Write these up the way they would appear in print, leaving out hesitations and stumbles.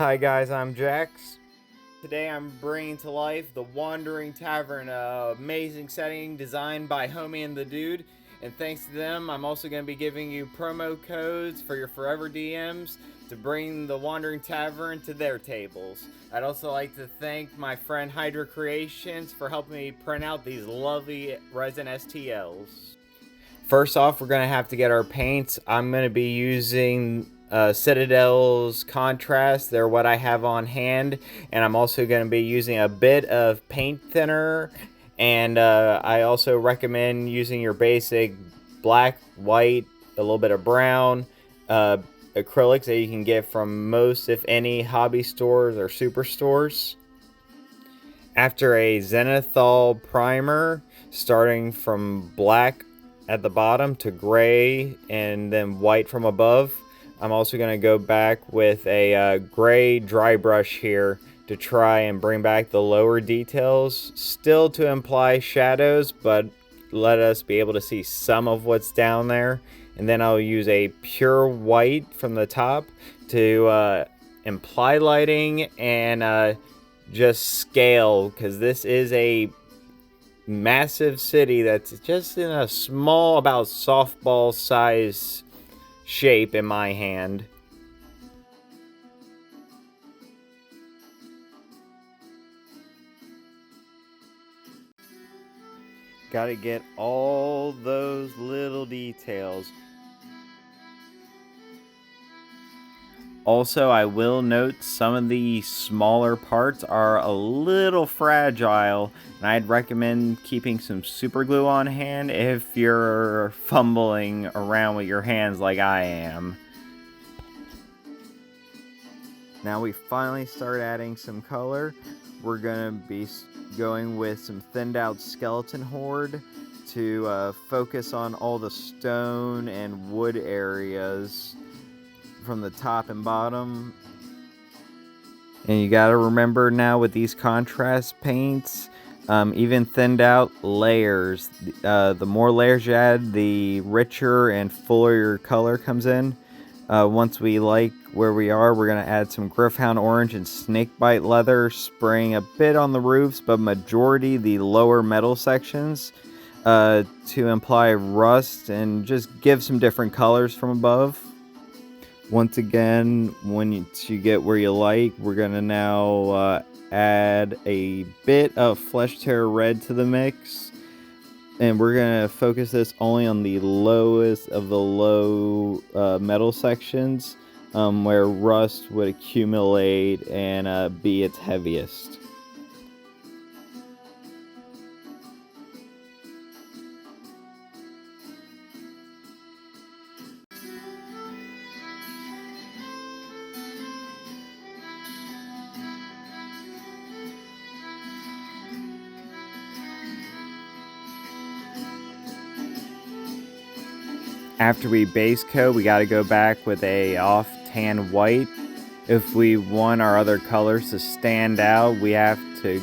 Hi guys, I'm Jax. Today I'm bringing to life the Wandering Tavern, amazing setting designed by HOMIEandTheDUDE. And thanks to them, I'm also going to be giving you promo codes for your forever DMs to bring the Wandering Tavern to their tables. I'd also like to thank my friend Hydra Creations for helping me print out these lovely resin STLs. First off, we're going to have to get our paints. I'm going to be using Citadel's Contrast. They're what I have on hand. And I'm also going to be using a bit of paint thinner. And I also recommend using your basic black, white, a little bit of brown acrylics that you can get from most, if any, hobby stores or superstores. After a zenithal primer, starting from black at the bottom to gray and then white from above, I'm also going to go back with a gray dry brush here to try and bring back the lower details, still to imply shadows, but let us be able to see some of what's down there. And then I'll use a pure white from the top to imply lighting and just scale, because this is a massive city that's just in a small, about softball size shape in my hand. Gotta get all those little details. Also, I will note some of the smaller parts are a little fragile, and I'd recommend keeping some super glue on hand if you're fumbling around with your hands like I am. Now we finally start adding some color. We're gonna be going with some thinned out skeleton horde to focus on all the stone and wood areas from the top and bottom. And you gotta remember now with these contrast paints, even thinned out layers, the more layers you add, the richer and fuller your color comes in. Once we like where we are, we're gonna add some Griffhound orange and snakebite leather, spraying a bit on the roofs, but majority the lower metal sections, to imply rust and just give some different colors from above. Once again, when you get where you like, we're gonna now add a bit of Flesh Tear Red to the mix, and we're gonna focus this only on the lowest of the low metal sections, where rust would accumulate and be its heaviest. After we base coat, we got to go back with a off tan white. If we want our other colors to stand out, we have to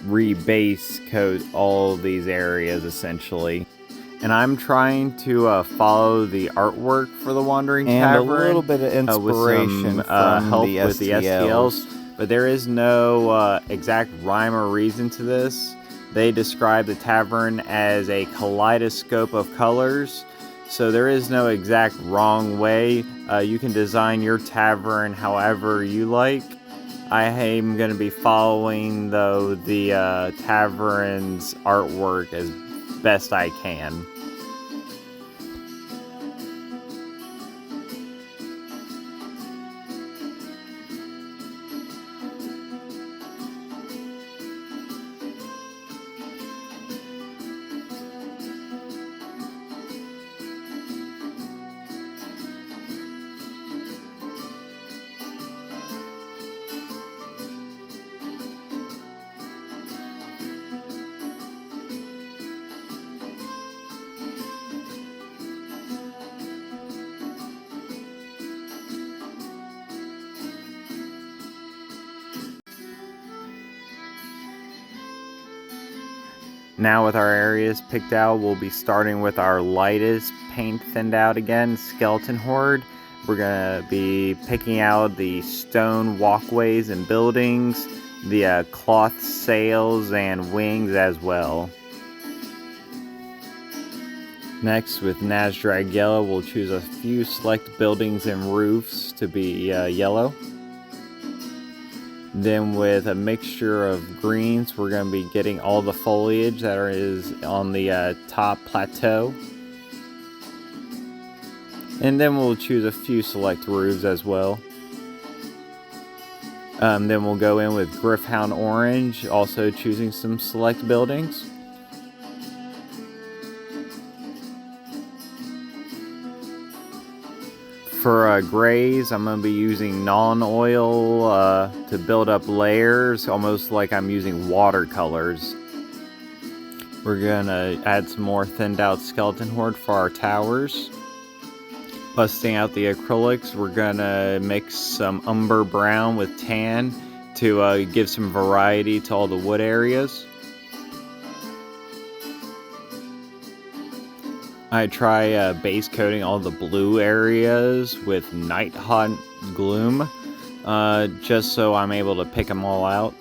rebase coat all these areas essentially. And I'm trying to follow the artwork for the Wandering Tavern, and a little bit of inspiration with some, from help the with the STLs. But there is no exact rhyme or reason to this. They describe the tavern as a kaleidoscope of colors. So there is no exact wrong way. You can design your tavern however you like. I am going to be following, though, the tavern's artwork as best I can. Now with our areas picked out, we'll be starting with our lightest paint thinned out again, Skeleton Horde. we're gonna be picking out the stone walkways and buildings, the cloth sails and wings as well. Next, with Nasdrag Yellow, we'll choose a few select buildings and roofs to be yellow. Then with a mixture of greens, we're going to be getting all the foliage that is on the top plateau. And then we'll choose a few select roofs as well. Then we'll go in with Griffhound Orange, also choosing some select buildings. For grays, I'm going to be using non-oil to build up layers, almost like I'm using watercolors. We're going to add some more thinned out skeleton horde for our towers. Busting out the acrylics, we're going to mix some umber brown with tan to give some variety to all the wood areas. I try base coating all the blue areas with Night Haunt Gloom, just so I'm able to pick them all out.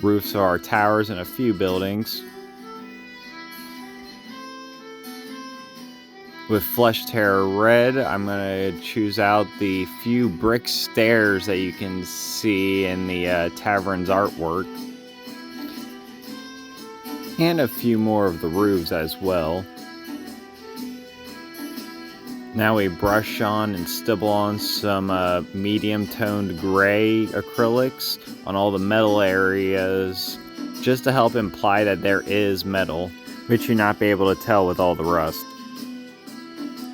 Roofs are our towers and a few buildings. With Flesh Terror Red, I'm going to choose out the few brick stairs that you can see in the tavern's artwork. And a few more of the roofs as well. Now we brush on and stipple on some medium-toned gray acrylics on all the metal areas, just to help imply that there is metal, which you'll not be able to tell with all the rust.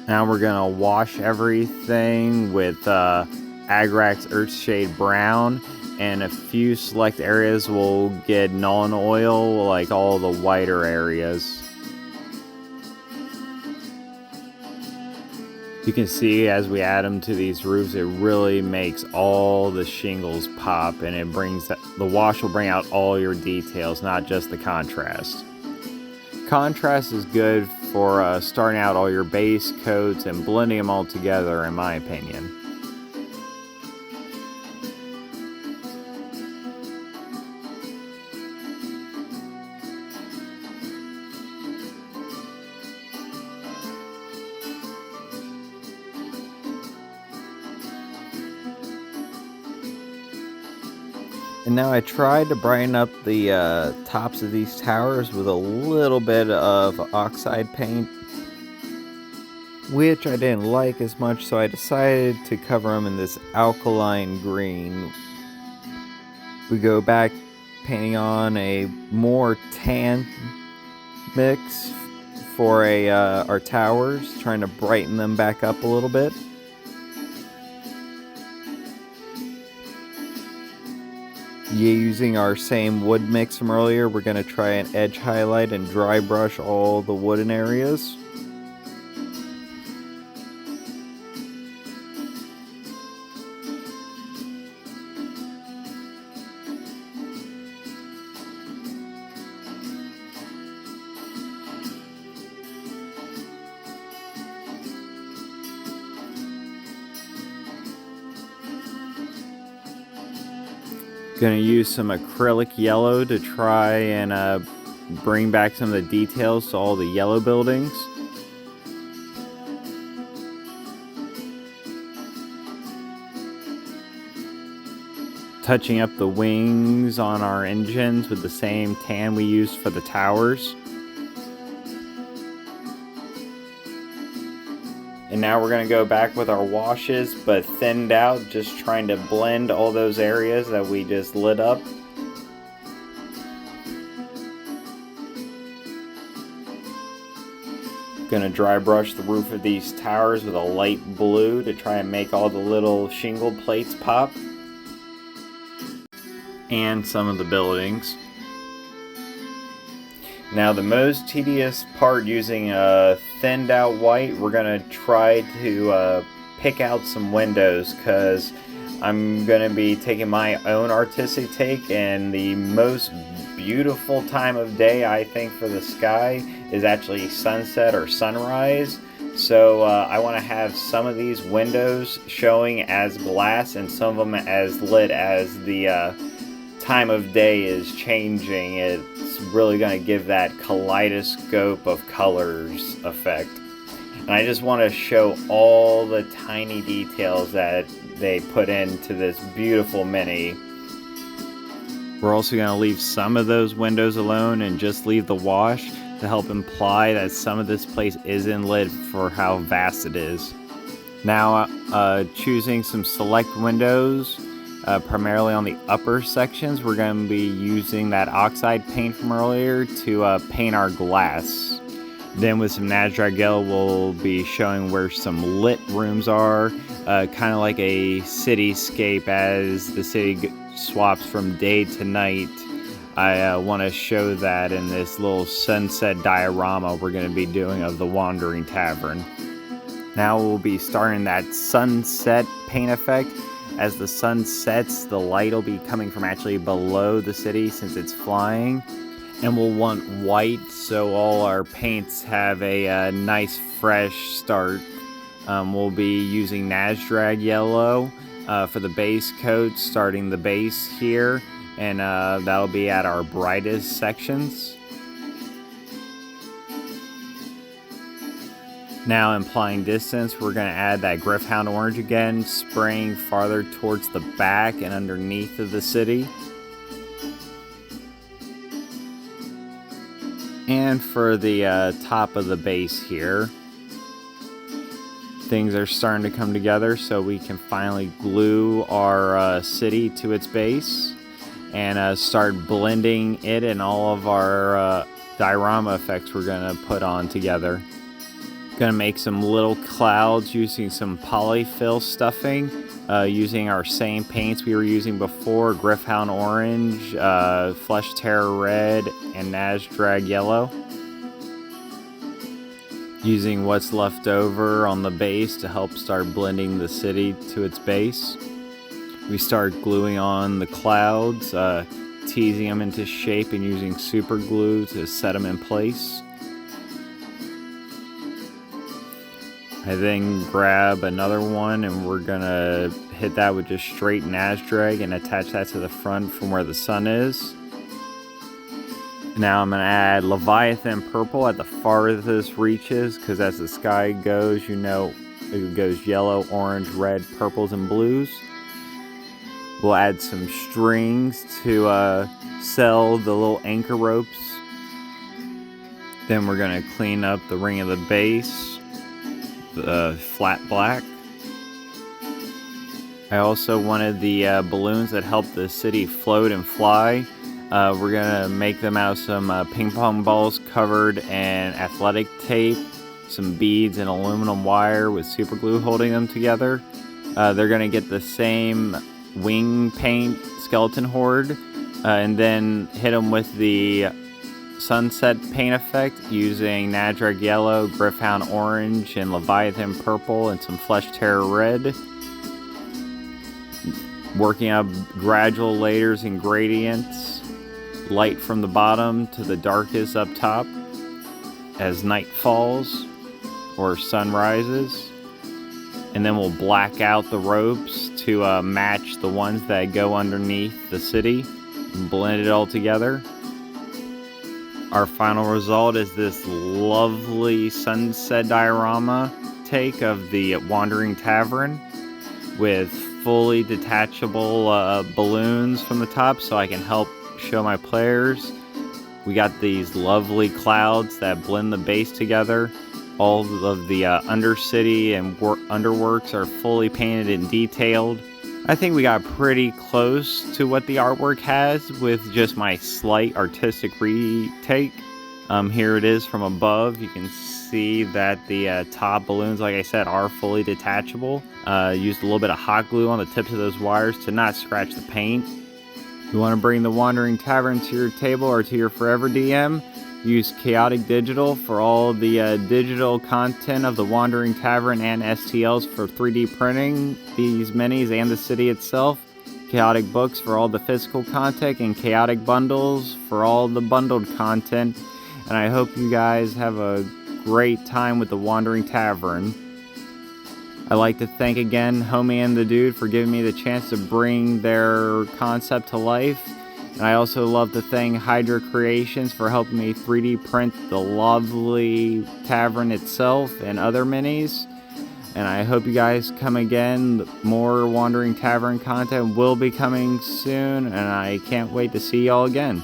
Now we're going to wash everything with Agrax Earthshade Brown, and a few select areas will get non-oil, like all the whiter areas. You can see as we add them to these roofs, it really makes all the shingles pop, and it brings the wash will bring out all your details, not just the contrast. Contrast is good for starting out all your base coats and blending them all together, in my opinion. And now I tried to brighten up the tops of these towers with a little bit of oxide paint, which I didn't like as much, so I decided to cover them in this alkaline green. We go back painting on a more tan mix for our towers, trying to brighten them back up a little bit. Using our same wood mix from earlier, we're going to try and edge highlight and dry brush all the wooden areas. Going to use some acrylic yellow to try and bring back some of the details to all the yellow buildings. Touching up the wings on our engines with the same tan we used for the towers. And now we're going to go back with our washes, but thinned out, just trying to blend all those areas that we just lit up. Going to dry brush the roof of these towers with a light blue to try and make all the little shingle plates pop. And some of the buildings. Now the most tedious part using a thinned out white, we're going to try to pick out some windows, because I'm going to be taking my own artistic take, and the most beautiful time of day I think for the sky is actually sunset or sunrise. So I want to have some of these windows showing as glass and some of them as lit as the time of day is changing. It's really going to give that kaleidoscope of colors effect. And I just want to show all the tiny details that they put into this beautiful mini. We're also going to leave some of those windows alone and just leave the wash to help imply that some of this place isn't lit for how vast it is. Now choosing some select windows, primarily on the upper sections, we're going to be using that oxide paint from earlier to paint our glass. Then with some Nazdreg Yellow, we'll be showing where some lit rooms are, kind of like a cityscape as the city swaps from day to night. I want to show that in this little sunset diorama we're going to be doing of the Wandering Tavern. Now we'll be starting that sunset paint effect. As the sun sets, the light will be coming from actually below the city since it's flying. And we'll want white so all our paints have a nice fresh start. We'll be using Nazdreg Yellow for the base coat, starting the base here, and that'll be at our brightest sections. Now implying distance, we're going to add that Gryph-hound orange again, spraying farther towards the back and underneath of the city. And for the top of the base here, things are starting to come together so we can finally glue our city to its base and start blending it and all of our diorama effects we're going to put on together. Going to make some little clouds using some polyfill stuffing, using our same paints we were using before, Gryph-hound orange, Flesh Terror red, and Nazdreg Yellow. Using what's left over on the base to help start blending the city to its base. We start gluing on the clouds, teasing them into shape and using super glue to set them in place. I then grab another one and we're gonna hit that with just straight Nazdreg and attach that to the front from where the sun is. Now I'm gonna add Leviathan purple at the farthest reaches, because as the sky goes, you know, it goes yellow, orange, red, purples, and blues. We'll add some strings to sell the little anchor ropes. Then we're gonna clean up the ring of the base, the flat black. I also wanted the balloons that help the city float and fly. We're gonna make them out of some ping pong balls covered in athletic tape, some beads and aluminum wire with super glue holding them together. They're gonna get the same wing paint skeleton horde, and then hit them with the sunset paint effect using Nazdreg Yellow, Gryph-hound orange, and Leviathan purple, and some Flesh Terror red. Working up gradual layers and gradients, light from the bottom to the darkest up top as night falls or sun rises. And then we'll black out the ropes to match the ones that go underneath the city and blend it all together. Our final result is this lovely sunset diorama take of the Wandering Tavern with fully detachable balloons from the top so I can help show my players. We got these lovely clouds that blend the base together. All of the undercity and underworks are fully painted and detailed. I think we got pretty close to what the artwork has with just my slight artistic retake. Here it is from above. You can see that the top balloons, like I said, are fully detachable. Used a little bit of hot glue on the tips of those wires to not scratch the paint. If you want to bring the Wandering Tavern to your table or to your Forever DM, use Chaotic Digital for all the digital content of the Wandering Tavern and STLs for 3D printing these minis and the city itself. Chaotic Books for all the physical content, and Chaotic Bundles for all the bundled content. And I hope you guys have a great time with the Wandering Tavern. I'd like to thank again Homie and the Dude for giving me the chance to bring their concept to life. And I also love to thank Hydra Creations for helping me 3D print the lovely tavern itself and other minis. And I hope you guys come again. More Wandering Tavern content will be coming soon, and I can't wait to see y'all again.